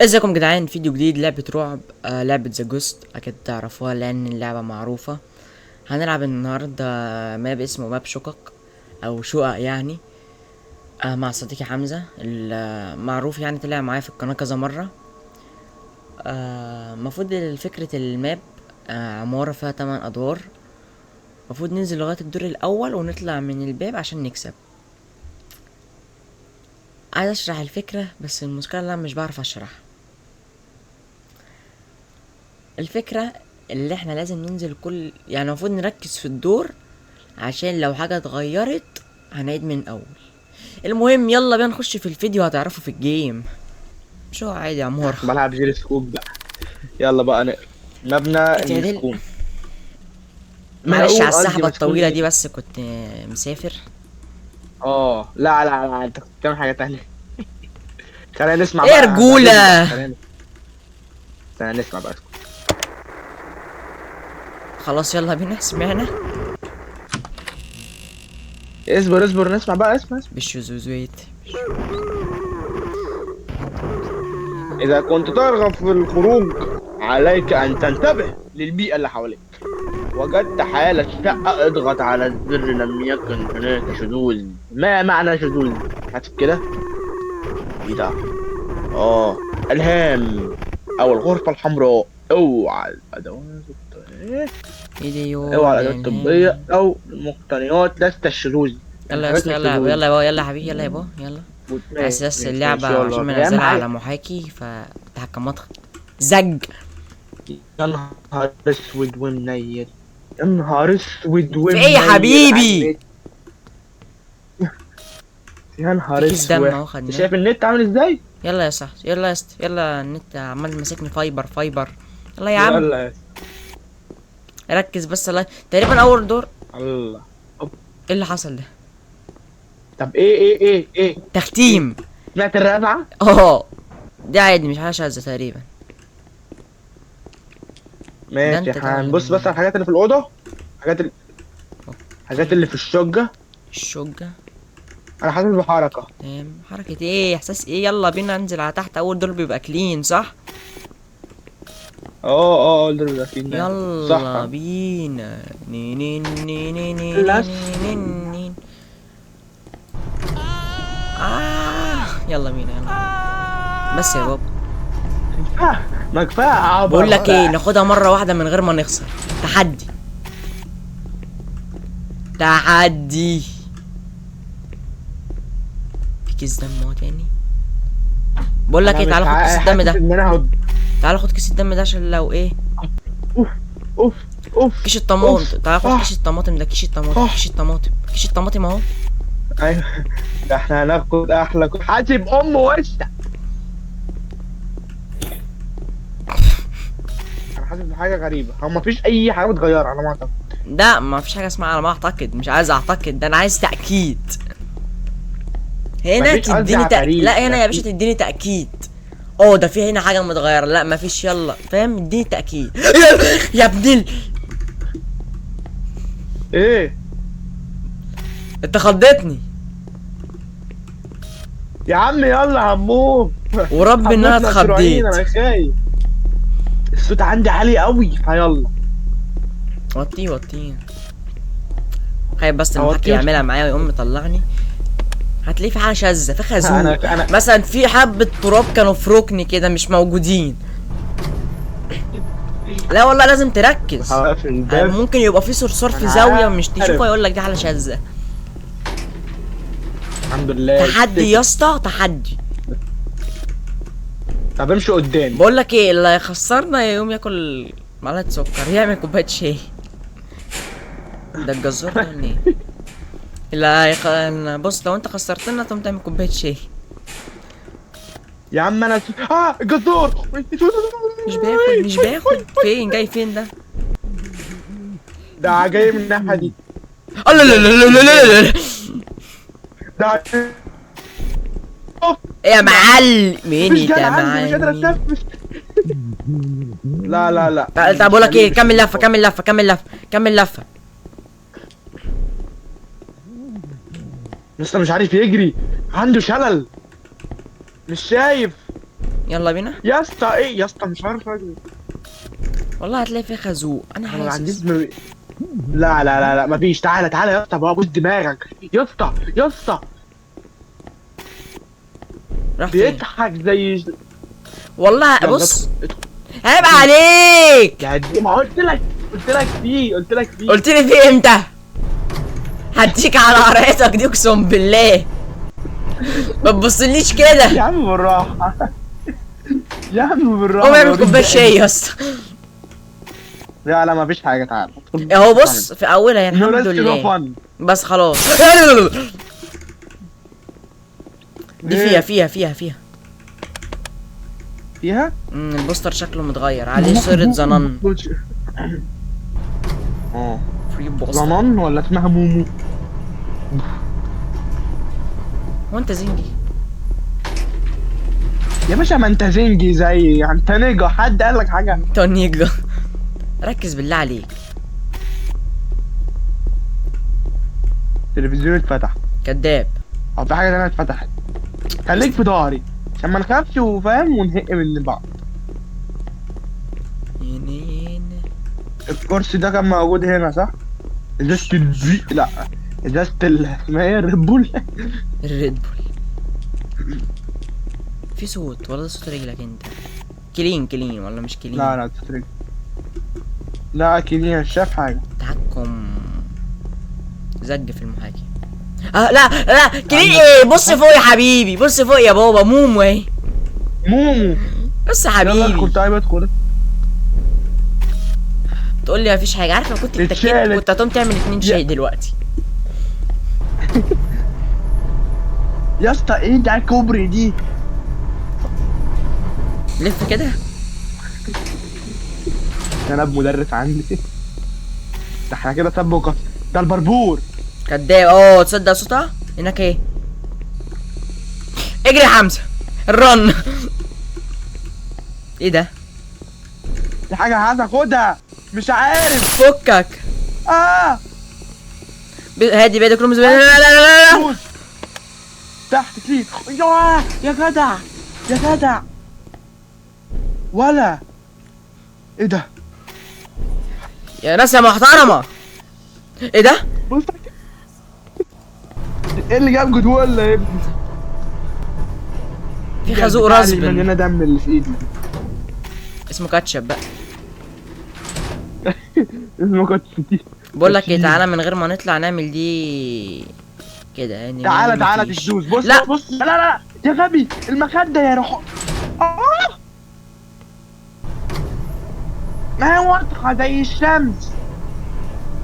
ازيكم يا جدعان؟ فيديو جديد لعبة رعب، لعبة ذا جوست. اكيد تعرفوها لان اللعبة معروفة. هنلعب النهاردة ماب اسمه ماب شقق او شقق يعني. مع صديقي حمزة المعروف، يعني طلع معايا في القناة كذا مرة. مفروض فكرة الماب عمارة فيها 8 ادوار. مفروض ننزل لغاية الدور الاول ونطلع من الباب عشان نكسب. عايز اشرح الفكرة بس المشكلة انا مش بعرف اشرح الفكرة. اللي احنا لازم ننزل يعني المفروض نركز في الدور عشان لو حاجة اتغيرت هنعيد من اول. المهم يلا بينا نخش في الفيديو، هتعرفوا في الجيم. شو عادي يا عمور. بلعب جيل سكوب بقى. يلا بقى مبنى اتعدل. المسكون. معلش على قصدي السحبة مسكون الطويلة دي ايه؟ بس كنت مسافر. لا لا لا، انت كنت بتعمل حاجة تانية. خلينا نسمع ايه يا بقى، هتعجبني بقى. رجولة؟ خلينا نسمع بقى. خلاص يلا بينا، سمعنا. اصبر اصبر، نسمع بقى، اسمع. بالشذوذويت. إذا كنت ترغب في الخروج عليك أن تنتبه للبيئة اللي حواليك. وجدت حالة شقة، اضغط على الزر. لم يكن هناك شذوذ. ما معنى شذوذ؟ هات كده. ايه ده؟ الهام او الغرفة الحمراء. اوعى الادوات الطبية. فيديو اوعى الادوات الطبية الانهاء. او المقتنيات لست الشذوذ. يلا يا الحاجات اسطى، يلا الشذوذ. يلا يا بابا، يلا يا حبيبي، يلا يا بابا يلا. ماشي اساس ماشي اللعبة ماشي، عشان يلا اهم منزلها على حاجة. محاكي فتحكمات زج. يا نهار اسود ومنيل. يا نهار اسود في ايه يا ومنيل على حبيبي؟ النت. يا في نهار كيس دم اسود. اهو انت خدناه. شايف النت عامل ازاي؟ يلا يا صاحبي، يلا يا اسطى، يلا النت عمال ماسكني فايبر فايبر. يلا يا عم يلا يا ركز بس. الله، تقريبا اول دور. الله. أوب. ايه اللي حصل ده؟ طب ايه؟ تختيم. سمعت الرزعة؟ اه دي عادي، مش حاجه شاذة تقريبا. ده ماشي، انت ده ولا هنبص بس مين؟ على الحاجات اللي في الأوضة. الحاجات اللي في الشقة. الشجة. أنا حاسس بحركة. تمام، حركة ايه؟ احساس ايه؟ يلا بينا ننزل على تحت. اول دور بيبقى كلين صح؟ دول بيبقى فيه ناس. صح. يلا بينا. نين نين نين لا. نين نين. يلا بينا يلا. بس يا بابا، ما كفاية عبط. بقول لك ايه، ناخدها مرة واحدة من غير ما نخسر. تحدي تحدي. في كيس دم اهو تاني. بقول لك أنا ايه، مش تعالى خد كيس الدم حاسس ده. إن أنا تعالى خد كيس الدم ده عشان لو ايه. أوف أوف أوف. كيس الطماطم، تعالى خد كيس الطماطم ده. كيس الطماطم، كيس الطماطم، كيس الطماطم اهو. أيوه. ده إحنا هناخد أحلى حاسب أم وشك. أنا حاسس بحاجة غريبة. هو مفيش أي حاجة متغيرة على ما أعتقد. ده ما فيش حاجه اسمها على ما اعتقد. مش عايز اعتقد، ده انا عايز تاكيد. هنا مفيش قصدي تديني عفاريت لا هنا يا باشا بس. تديني تاكيد. ده في هنا حاجه متغيره. لا ما فيش. يلا فاهم، اديني تاكيد. يا ابن إيه انت خضتني. يا عم، يلا هنموت. ورب ان انا هموت مشروعين، اتخضيت. أنا خايف. الصوت عندي عالي قوي، فيلا. وطيه وطيه. خايف بس المحكي أوطيه. يعملها معايا ويقوم مطلعني. هتلاقيه في حاجه شاذه، في خازوق أنا مثلا، في حبه تراب كانوا في ركن كده مش موجودين. لا والله لازم تركز. هوقف الباب. ممكن يبقى في صرصار في أنا زاويه مش عارف. تشوفه يقول لك دي حاله شاذه. الحمد لله. تحدي يا اسطى، تحدي. طب امشي قدامي. بقول لك ايه، اللي هيخسرنا يقوم ياكل معلقه سكر، يعمل كوبايه شاي. ده الجزار ده ولا ايه؟ بص، لو انت خسرتنا تقوم تعمل كوبايه شاي. يا عم انا الجزار. مش باخد فين؟ جاي فين ده؟ ده جاي من الناحيه دي. لا لا لا لا لا لا. ده يا معلم مين مش انت جاي يا عندي، مش قادر معلم؟ اتنفس. لا لا لا. تعال بقول لك ايه، كمل لفه كمل لفه كمل لفه كمل لفه. لسه مش عارف يجري، عنده شلل. مش شايف. يلا بينا. يا اسطى ايه يا اسطى، مش عارف اجري. والله هتلاقي فيه خازوق انا انا ما عنديش حاسس. لا لا لا لا مفيش. تعالى تعالى يا اسطى بقى، بص دماغك يا اسطى يا اسطى. راح فين؟ بيضحك زي والله يلا بص ادخل. عيب عليك. يعني ما قلت لك فيه. قلت لي فيه امتى؟ هديك على قريتك دي اقسم بالله. ما تبصليش يا كده. عم بالراحه. يا عم بالراحه. قوم اعمل كوبايه شاي يا اسطى. لا لا مفيش حاجه. تعالى اهو بص في اولها يا الحمد لله. بس خلاص. دي فيها. البوستر شكله متغير عليه صورة زنان. اه فري بوستر. زنان ولا اسمها مومو؟ هو انت زنجي؟ يا باشا ما انت زنجي زي يعني انت نيجا. حد قال لك حاجه؟ تونيجا. ركز بالله عليك. التلفزيون اتفتح. كداب. او في حاجه تانية اتفتحت. خليك في ظهري عشان ما نخافش وفاهم ونهق من بعض. الكرسي ده كان موجود هنا صح؟ ازازة لا ازازة اسمها ايه، الريد بول. الريد بول. في صوت ولا ده صوت رجلك انت؟ كلين ولا مش كلين؟ لا لا صوت رجل. لا كينيا شاف حاجة. تحكم زج في المحاكي. لا كلين ايه؟ بص فوق يا حبيبي، بص فوق يا بابا. مومو اهي. مومو. بص يا يلا ادخل. حبيبي. طيب ادخل. تقول لي مفيش حاجه. عارف لو كنت اتكيت اتشالت. كنت هتقوم تعمل 2 شاي دلوقتي. يا اسطى ايه ده كوبري دي؟ لف كده. انا مدرس عندي. ده احنا كده سب وقص. ده البربور. كداب. تصدق صوتها هناك ايه؟ اجري يا حمزه. الرن. ايه ده؟ دي حاجة عايز اخدها مش عارف. فكك. هادي بيدك رمز. لا. فوز. تحت كليك. يا جدع يا جدع. ولا ايه ده؟ يا ناس يا محترمه. ايه ده؟ بص ايه اللي جاب جدول يا ابني؟ في خازوق راسبن مليانه دم اللي في ايدي. اسمه كاتشب بقى. اسمه كاتشب. بقول لك ايه، تعالى من غير ما نطلع نعمل دي كده يعني. تعالى تدوس. بص لا. بص لا يا غبي. المخده يا روح. ما هي واضحه زي الشمس.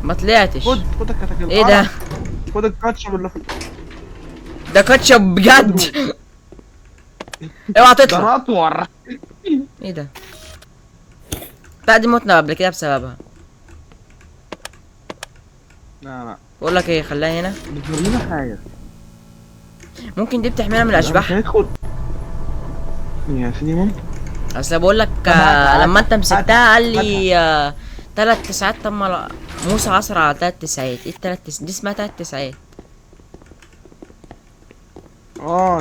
ما طلعتش. خد الكتاكيت. ايه ده؟ خد الكاتشب اللي في ده كاتشب بجد. اوعى تطلع. ده اطور. ايه ده؟ لا دي متنا قبل كده بسببها. لا بقول لك ايه، خليها هنا. بتظهر لنا حاجه. ممكن دي بتحمينا من الاشباح. هندخل يا سيدي. ممكن. اصل بقول لك لما انت مسكتها قال لي 3 تسعات. طب ما موسى عصر على 3 تسعات. ايه دي اسمها 3 تسعات.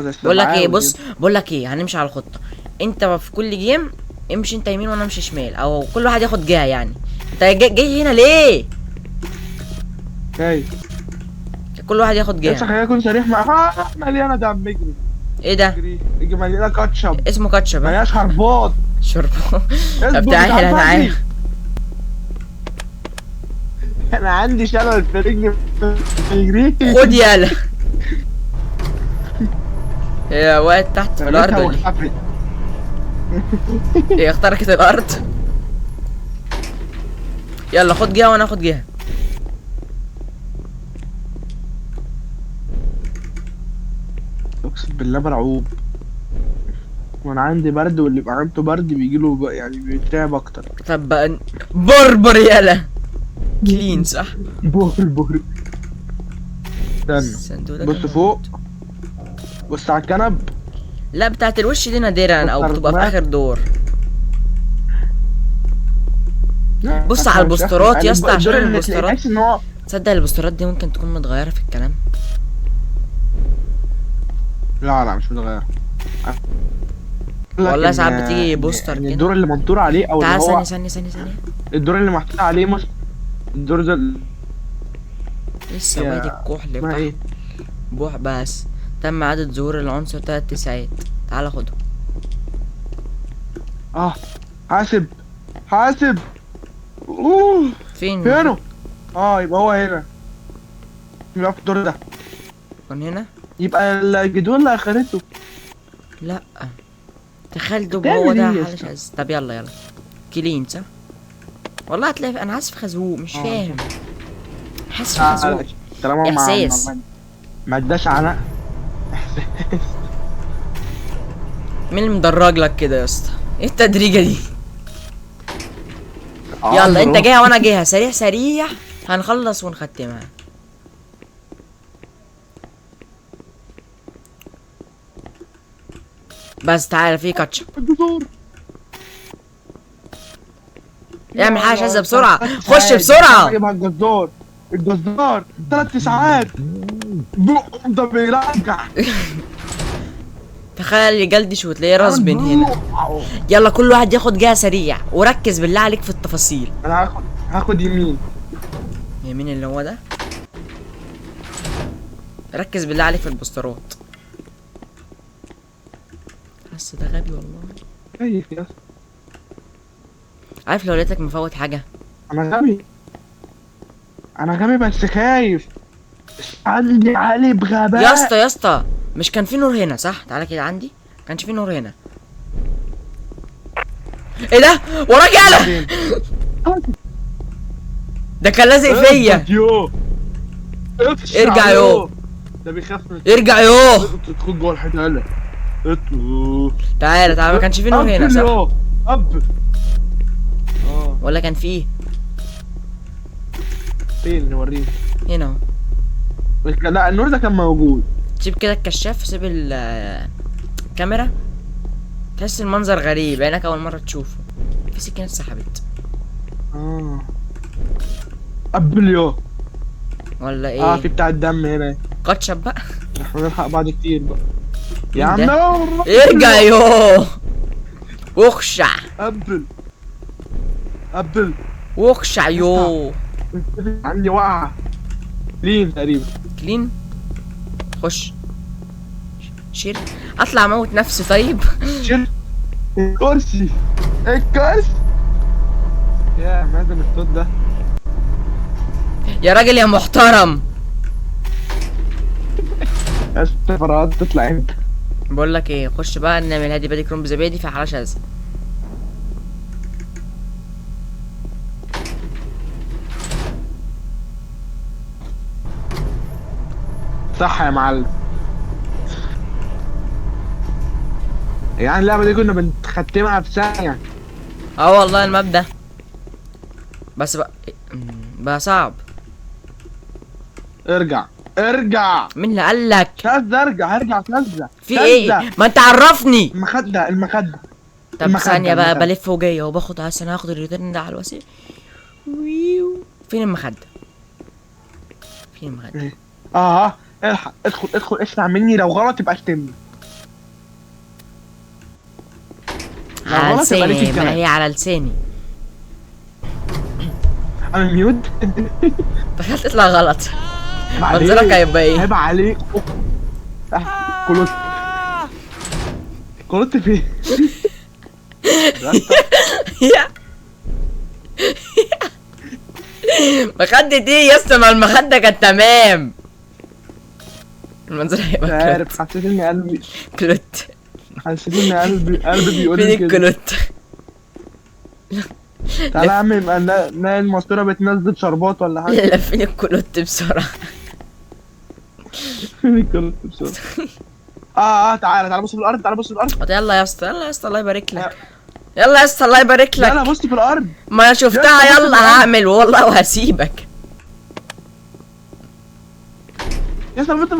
زي بقول لك ايه، السبعاوي بص بقول لك ايه، هنمشي على الخطه. انت في كل جيم امشي انت يمين وانا امشي شمال، او كل واحد ياخد جهه يعني. انت جاي هنا ليه؟ جاي. كل واحد ياخد بس جهه. خليني اكون صريح معاك. مليانه دم. اجري. ايه ده؟ اجري مليانه كاتشب. اسمه كاتشب. مليانه شربات. شربات. طب تعالى. انا عندي شلل في رجلي. يجري. خد يالا. هي وقعت تحت في الارض ولا ايه؟ هي اخترقت الارض. يلا خد جهه وانا اخد جهه. اقسم بالله مرعوب. وانا عندي برد واللي يبقى عنده برد بيجيله يعني بيتعب اكتر. طب بربر يالا. كلين صح؟ بور. استنى. بص فوق. بص على الكنب. لا بتاعت الوش دي نادرا او بتبقى في اخر دور. بص على البوسترات يا اسطى عشان البوسترات. تصدق البوسترات دي ممكن تكون متغيره في الكلام. لا مش متغيره. والله لكن ساعات بتيجي إن بوستر كده. الدور اللي منطور عليه او اللي تعال هو ثانية. الدور اللي محطوط عليه مش الدور ده ايه السواد هي الكحل اسمها بتاع. ايه؟ بوح بس. تم عدد ظهور العنصر 3 ساعات. تعال خدهم. اه حاسب حاسب. اوه فين؟ هنا. اه يبقى هو هنا، يبقى في الدور ده، كان هنا. يبقى الجدول اللي اخرته. لا تخيل دوب تعمل هو ده ايه يا حل اسطى؟ شاذ. طب يلا كلين صح. والله هتلاقي انا حاسس في خازوق مش فاهم. حاسس في خازوق. طالما إحساس. ما اداش على مين اللي مدرج لك كده يا اسطى؟ ايه التدريجه دي؟ يلا انت جاي وانا جايها. سريع هنخلص ونختمها. بس تعالى في كاتشب. الجذور. اعمل حاجه شاذة بسرعه. خش بسرعه. جيبها الجزار. الجزار 3 ساعات ده بيرجع. تخيل جلدش وتلاقيه راس بين هنا. يلا كل واحد ياخد جهه سريع وركز بالله عليك في التفاصيل. انا هاخد يمين. يمين اللي هو ده. ركز بالله عليك في البوسترات. بس ده غبي والله. خايف يا اسطى. عارف لو لقيتك مفوت حاجه. انا غبي بس خايف. عندي علي بغباء. يا اسطى مش كان في نور هنا صح؟ تعالى كده عندي. كانش في نور هنا. ايه ده؟ وراك يالا. ده كان لازق فيا. ارجع يو. ده بيخاف من ارجع يو. تدخل جوه الحيطه. يلا تعالى ما كانش في نور هنا صح؟ اب ولا كان في ايه؟ فين نوريك؟ هنا اهو. لا النور ده كان موجود. سيب كده الكشاف. سيب الكاميرا. تحس المنظر غريب عينك اول مره تشوفه. في سكينه اتسحبت. قبل يو. ولا ايه؟ في بتاع الدم هنا. كاتشب بقى. احنا نلحق بعض كتير بقى. يا مين عم ده؟ ارجع يو. واخشع. قبل واخشع يو. عندي وقعة لين تقريبا. كلين. خش. شيل. اطلع اموت نفسي طيب. شيل الكرسي. يا مازن الصوت ده. يا راجل يا محترم. السفرات تطلع انت. بقول لك ايه، خش بقى نعمل هادي بادي كروم بزبادي في حاله شاذة. صح يا معلم. يعني اللعبة دي كنا بنختمها في ثانية. اه والله المبدأ. بس بقى صعب. ارجع. مين اللي قالك؟ شاذ هرجع شاذ. في ايه؟ ما انت عرفني. المخدة. طب ثانية بقى بلف وجاي اهو باخد. عشان هاخد الريتيرن ده على الوسيل. فين المخدة؟ الحق ادخل اسمع مني. لو غلط يبقى اشتمني. على لساني. ما هي على لساني. انا ميوت. تخيل تطلع غلط. منظرك هيبقى ايه؟ عيب عليك. كلوت فين؟ مخدة ايه يا اسطى؟ ما المخدة كانت تمام. المنظر هيبقى كلوت. عارف حسيت ان قلبي كلوت. حسيت ان قلبي بيقول لي فين كده. الكلوت؟ تعالى يا عم يبقى نلاقي الماسوره بتنزل شربات ولا حاجه. لا فين الكلوت بسرعة. فين الكلوت بسرعه. تعالى بص في الارض. يلا يا اسطى الله يبارك لك. يلا يا اسطى الله يبارك لك. يلا بص في الارض. ما شفتها. يلا هعمل والله وهسيبك. يا اسطى بنت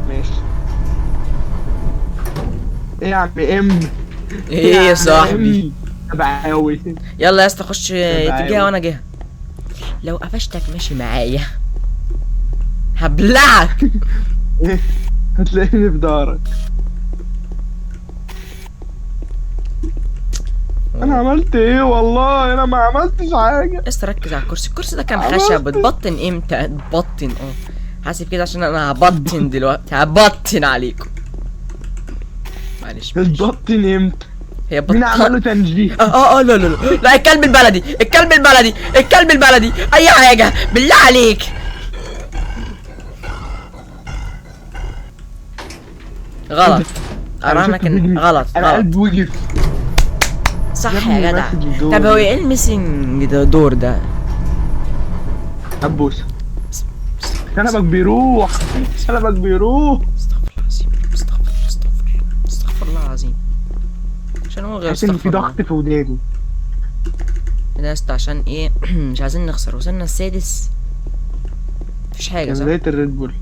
ماشي. ايه يا عم ايه يا صاحبي؟ تبعاوي. يلا يا اسطى خش تجيها وانا جاها. لو قفشتك ماشي معايا هبلعك. هتلاقيني في دارك. انا عملت ايه والله؟ انا ما عملتش حاجه. بس ركز على الكرسي، الكرسي ده كان عملت. خشب، اتبطن امتى؟ اتبطن حاسب كده عشان انا هبطن دلوقتي، هبطن عليكم. معلش. البطن امتى؟ هي مين عمله بطن. تنجيح؟ لا لا لا لا، الكلب البلدي، الكلب البلدي، الكلب البلدي، اي حاجه بالله عليك. غلط. ارانا كان غلط انا غلط. قلبي وقف. صح يا ابني يا جدع. ماسك الدور. طب هو ايه الميسنج ده دور ده؟ هبوسه. كلامك بيروح. كلامك بيروح. استغفر الله العظيم. عشان هو غير حاسس ان في استغفر الله. ضغط في وداني. كده يا اسطى عشان ايه؟ مش عايزين نخسر، وصلنا السادس. مفيش حاجه كان صح؟ بداية الريد بول.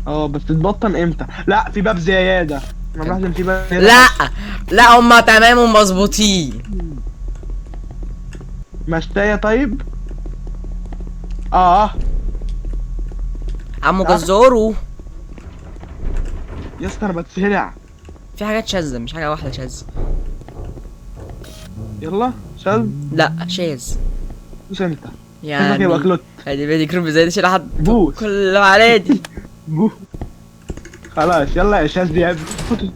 بس تتبطن امتى؟ لا في باب زيادة. انا ملاحظ ان في باب زيادة. لا لا، هما تمام ومظبوطين. مشتاية طيب. عمو جزارو. يا اسطى انا بتسرع. في حاجات شاذة، مش حاجة واحدة شاذة. يلا شاذ. لا شاذ بوس انت. يعني. شكلك يبقى كلوت. ادي بيدي كروب زي دي، شيل حد بوس. كله علادي. بو. خلاص يلا يا شاذ يا ابني.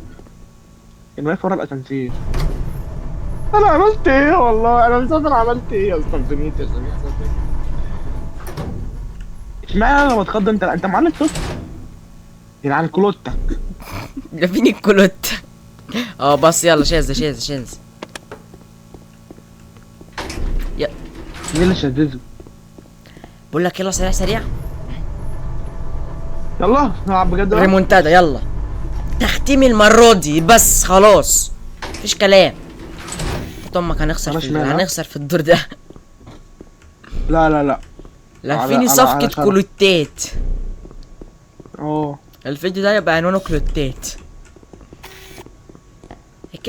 كان واقف ورا الاسانسير. انا عملت ايه والله؟ انا مش عارف انا عملت ايه يا اسطى. سميت يا سميت. اشمعنى انا لما اتخض انت معلق صوت؟ يلعن كلوتك. ده فين الكلوت؟ بس يلا شاذ شاذ شاذ. مين اللي شدده؟ بقول لك يلا سريع سريع. يلا نلعب بجد بقى. ريمونتادا يلا. تختيم المرة دي بس خلاص. مفيش كلام. امك خلاص مالها؟ هنخسر في الدور ده. لا لا لا. لفيني على صفقة شرف. كلوتات. اه الفيديو ده يبقى عنوانه كلوتات.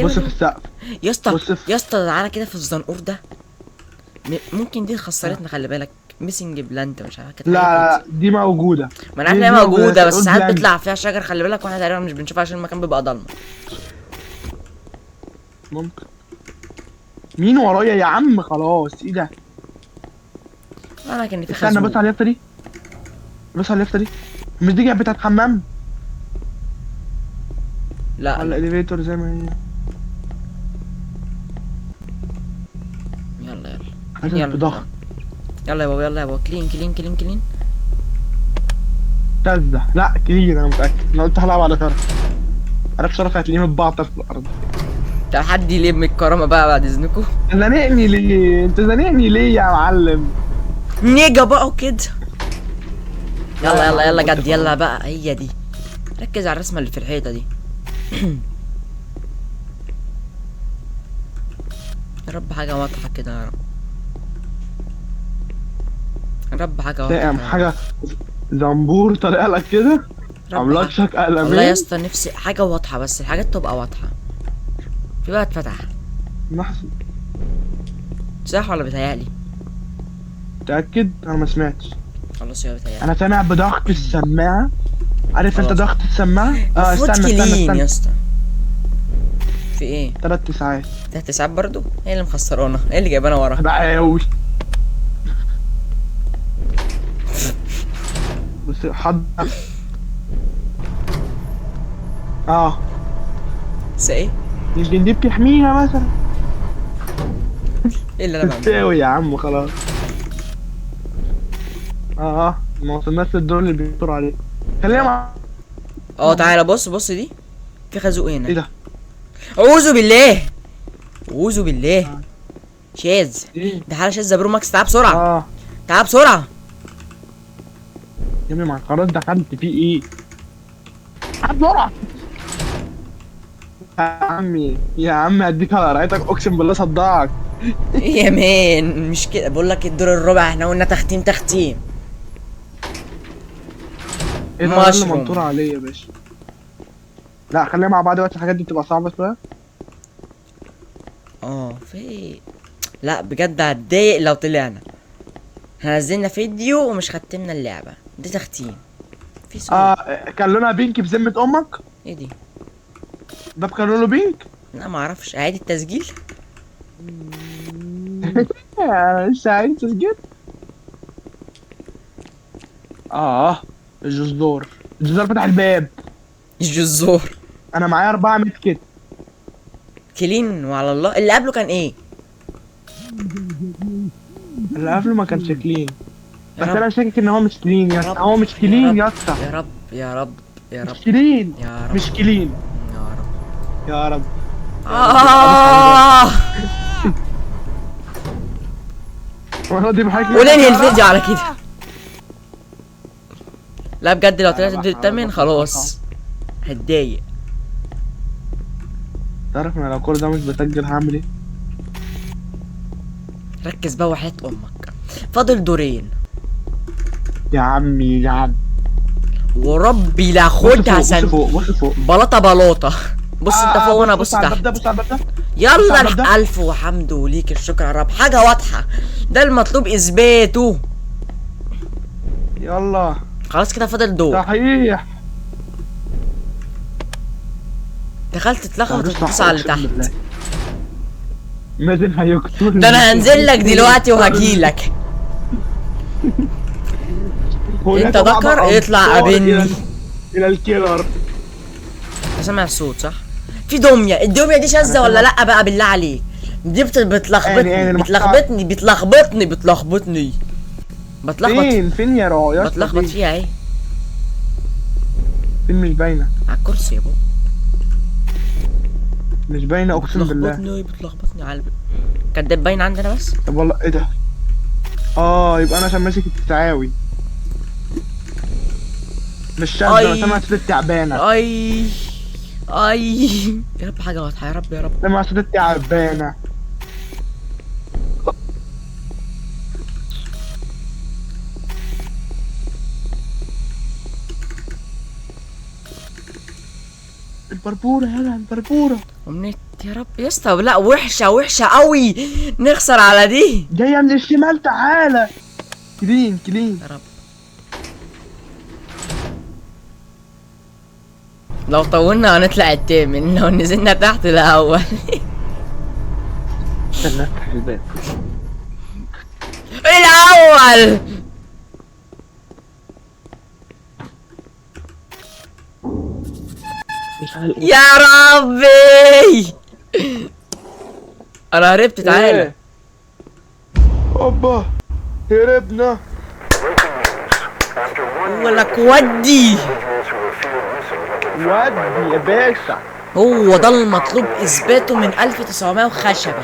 بص في السقف. يا اسطى بص في- يا اسطى تعالى كده في الزنقور ده. ممكن دي خسرتنا، خلي بالك. ميسنج بلانت مش عارف كانت لا حاجة لا كده. لا دي موجودة. ما انا عارف دي ان هي موجودة، بس قلت ساعات بلانت. بيطلع فيها شجر، خلي بالك، واحنا تقريبا مش بنشوفها عشان المكان بيبقى ضلمة. ممكن. مين ورايا يا عم؟ خلاص ايه ده؟ انا كان في استنى خازوق. بص على اليافطة دي. بص على اليافطة دي. مش دي كانت بتاعت حمام؟ لا ولا لا. اليفيتور زي ما هي؟ يلا يلا حاسس يلا بضغط. يلا يا بابا، يلا يا بابا، كلين كلين كلين كلين. ده لا كلين. انا متأكد. انا قلت هلعب على شرف. عارف شرف هتلاقيه متبعتر في الارض. طب حد يلم الكرامة بقى بعد اذنكم. زنقني ليه؟ انت زنقني ليه يا معلم؟ نيجا بقى وكده. يلا لا، يلا يلا قلت جد، يلا خلاص. بقى هي دي. ركز على الرسمة اللي في الحيطة دي. يا رب حاجة واضحة كده يا رب. يا رب حاجة واضحة تقام يا رب. حاجة. زنبور طالع لك كده. رب عاملك حاجة. شك والله يا قلمين. اسطى نفسي حاجة واضحة، بس الحاجات تبقى واضحة. في بقى اتفتح. لحظة. صح ولا بيتهيألي؟ متأكد؟ انا ما سمعتش. خلاص يا بيتهيألي. انا سامع بضغط السماعة. عارف انت خلاص. ضغط السماعة؟ المفروض استنى كلين استنى يا استنى. اسطى. في ايه؟ 3 ساعات. 3 ساعات برضو؟ هي اللي مخسرانا، هي اللي جايبانا ورا. بقاوي. بص حد. بس ايه؟ يمكن دي بتحميها مثلا. ايه اللي انا بعمله؟ تستوي يا عم خلاص. ما وصلناش للدور اللي بيدور عليه. خلينا مع. تعالى بص بص دي. في خازوق هنا. ايه ده؟ اعوذ بالله. اعوذ بالله. شاذ. ايه؟ ده حاله شاذ برو ماكس، تعال بسرعه. اه تعال بسرعه. يا ابني ما خلاص دخلت فيه ايه؟ بسرعة. يا عمي اديك على رأيتك اقسم بالله صدعك. ايه يا مان، مش كده بقول لك الدور الرابع احنا قلنا تختيم تختيم. ايه ده؟ اللي مشروم. منطور عليه يا باشا. لا خلينا مع بعض، وقت الحاجات دي بتبقى صعبة شوية. في. لا بجد هتضايق لو طلعنا. احنا نزلنا فيديو ومش ختمنا اللعبه. دي تختين. في سؤال. كان لونها بينك بذمة امك؟ ايه دي؟ باب كان لونه بينك؟ لا ما اعرفش، اعيد التسجيل. انا لسه عايز تسجيل. الجزار. الجزار فتح الباب. الجزور. انا معايا 4 ميت كده. كلين وعلى الله. اللي قبله كان ايه؟ اللي قبله ما كانش كلين. يا بس رب. انا شاكك ان هو مش كلين يا يا اسطى، رب. هو مش يا كلين رب. يا اسطى. يا رب يا رب يا رب مش كلين. يا رب. مش كلين. يا رب. يا رب. آه. والله دي بحاجة. وننهي الفيديو على كده. لا بجد لو طلعت الدور التامن خلاص هتضايق. تعرف انا لو كل ده مش بسجل هعمل ايه؟ ركز بقى وحياة امك. فاضل دورين يا عمي يا عم. وربي لا بص خدها فوق، بص فوق، بص فوق. بلاطه بلاطه. بص انت فوق وانا بص بص على الباب تحت. ده، بص على الباب ده. يلا الباب ده. الف وحمد وليك الشكر يا رب. حاجه واضحه، ده المطلوب اثباته. يلا. خلاص كده فاضل دور. صحيح. دخلت تتلخبط وتبص على اللي تحت. مازن هيقتلني. ده انا هنزل لك دلوقتي وهجيلك. انت ذكر يطلع قابلني. الى الكيلر. انت سامع الصوت صح؟ في دميه، الدميه دي شاذه ولا لا بقى بالله عليك؟ دي بتلخبطني بتلخبطني بتلخبطني بتلخبطني بتلخبط. فين يا رايا؟ بتلخبط فيها اهي. فين مش باينه؟ على الكرسي يا بابا. مش باينه اقسم بالله. بتلخبطني على كداب باين عندنا بس. طب والله ايه ده؟ يبقى انا عشان ماسك التعاوي. مش شاذة، انا سامع صوت التعبانه. اي يا رب حاجه واضحه يا رب يا رب. سامع صوت التعبانه. البربوره يلا البربوره. امنيت يا رب يا اسطى. لا وحشه وحشه قوي نخسر على دي. جايه من الشمال تعالى. كلين يا رب. لو طولنا هنطلع التامن، لو نزلنا تحت الاول. استنى افتح الباب. الاول. يا ربي انا هربت. تعالى. اوبا هربنا. ولك ودي يا باشا. هو ده المطلوب اثباته من 1900 وخشبه.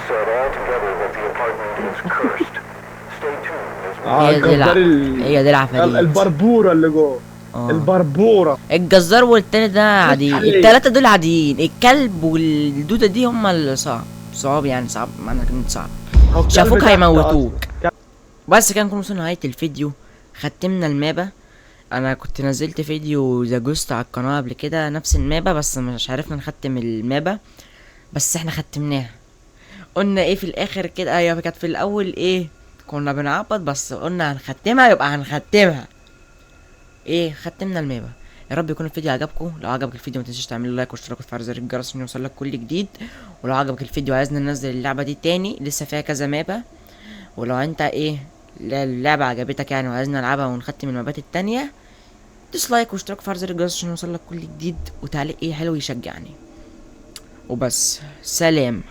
هي دي العفاريت. البربوره اللي جوه. البربوره. الجزار والتاني ده عاديين، التلاتة دول عاديين. الكلب والدودة دي هما اللي صعب يعني. صعب معنى كلمة صعب. شافوك هيموتوك. بس كان نكون وصلنا نهاية الفيديو. ختمنا المابا. انا كنت نزلت فيديو ذا جوست على القناة قبل كده نفس المابا، بس مش عرفنا نختم المابا. بس احنا ختمناها. قلنا ايه في الاخر كده؟ ايوه كانت في الاول ايه، كنا بنعبط بس قلنا هنختمها يبقى هنختمها. ايه ختمنا المابا. يا رب يكون الفيديو عجبكم. لو عجبك الفيديو ما تنساش تعملوا لايك واشتراك وتفعل زر الجرس عشان يوصلك كل جديد. ولو عجبك الفيديو عايزنا ننزل اللعبه دي تاني، لسه فيها كذا مابا. ولو انت ايه اللعبه عجبتك يعني وعايزنا نلعبها ونختم المابات التانية، دوس لايك واشتراك وتفعل زر الجرس عشان يوصلك كل جديد، وتعليق ايه حلو يشجعني. وبس. سلام.